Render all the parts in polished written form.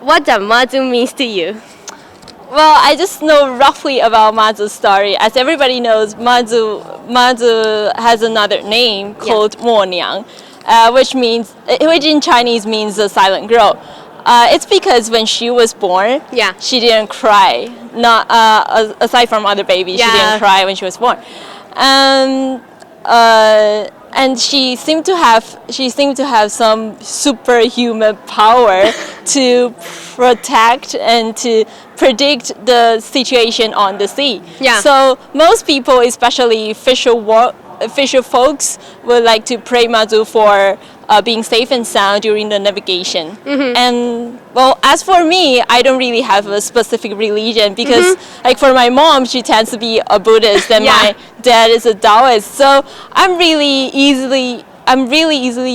what does Mazu means to you? Well, I just know roughly about Mazu's story. As everybody knows, Mazu has another name called Mo Niang, which in Chinese means the silent girl. It's because when she was born, she didn't cry. Not aside from other babies, she didn't cry when she was born. And she seemed to have some superhuman power to protect and to predict the situation on the sea. So most people, especially fisher folks, would like to pray Mazu for being safe and sound during the navigation. And well, as for me, I don't really have a specific religion because like for my mom, she tends to be a Buddhist and my dad is a Taoist. So I'm really easily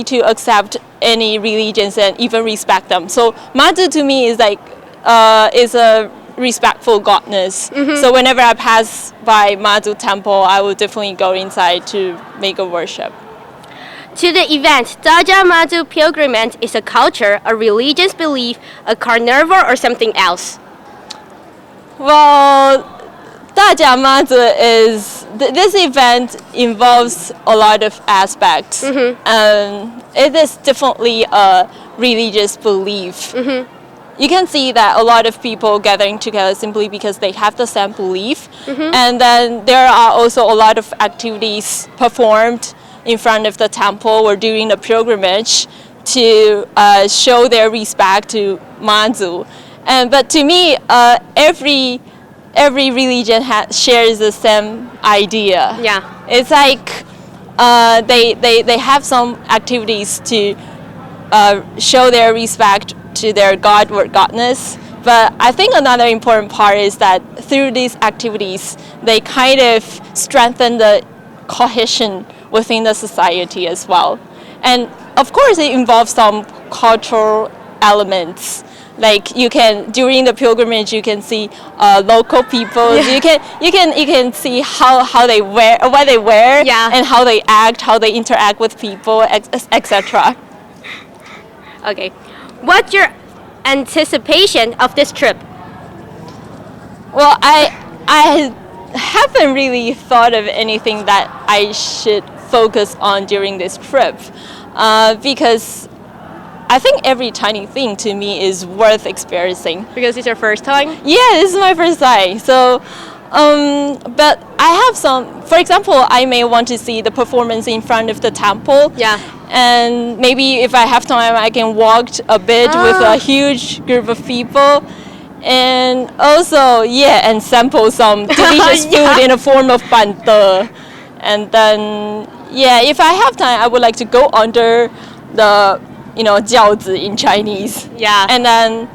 to accept any religions and even respect them. So Mazu to me is like is a respectful goddess. So whenever I pass by Mazu temple, I will definitely go inside to make a worship. To the event, Daja Mazu pilgrimage is a culture, a religious belief, a carnival, or something else? Well, Daja Mazu this event involves a lot of aspects. It is definitely a religious belief. You can see that a lot of people gathering together simply because they have the same belief. And then there are also a lot of activities performed in front of the temple or during the pilgrimage to show their respect to Mazu. But to me, every religion shares the same idea. It's like they have some activities to show their respect to their god or goddess. But I think another important part is that through these activities, they kind of strengthen the cohesion within the society as well. And of course it involves some cultural elements. Like during the pilgrimage you can see local people. You can see how they wear, what they wear, and how they act, how they interact with people, etc. Okay. What's your anticipation of this trip? Well, I haven't really thought of anything that I should focus on during this trip because I think every tiny thing to me is worth experiencing. Because it's your first time? Yeah, this is my first time. So, but I have some, for example, I may want to see the performance in front of the temple. And maybe if I have time, I can walk a bit with a huge group of people. And also, and sample some delicious food in the form of bante. And then, if I have time, I would like to go under the, 饺子 in Chinese. And then,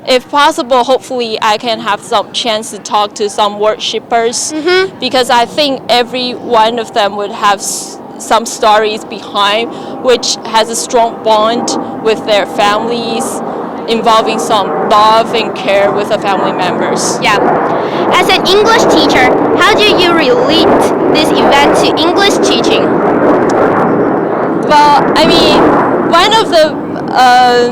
if possible, hopefully I can have some chance to talk to some worshippers. Because I think every one of them would have some stories behind, which has a strong bond with their families, involving some love and care with the family members. As an English teacher, how do you relate this event to English teaching? Well, I mean, one of the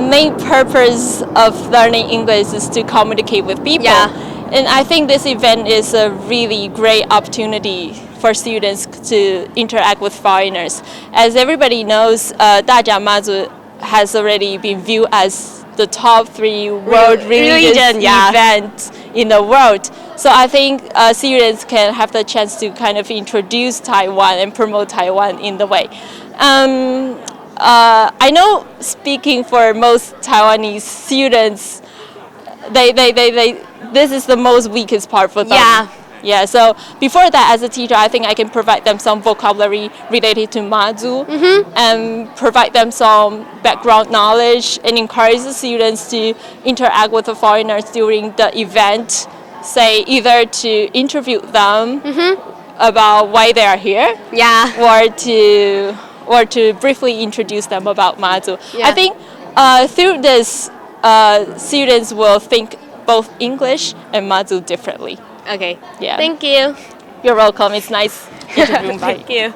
main purpose of learning English is to communicate with people. And I think this event is a really great opportunity for students to interact with foreigners. As everybody knows, Daja Mazu has already been viewed as the top 3 world religious event in the world. So I think students can have the chance to kind of introduce Taiwan and promote Taiwan in the way. I know speaking for most Taiwanese students, this is the most weakest part for them. So before that, as a teacher, I think I can provide them some vocabulary related to Mazu and provide them some background knowledge and encourage the students to interact with the foreigners during the event, say either to interview them about why they are here, or to briefly introduce them about Mazu. I think through this, students will think both English and Mazu differently. Okay. Thank you. You're welcome. It's nice interviewing. Thank you.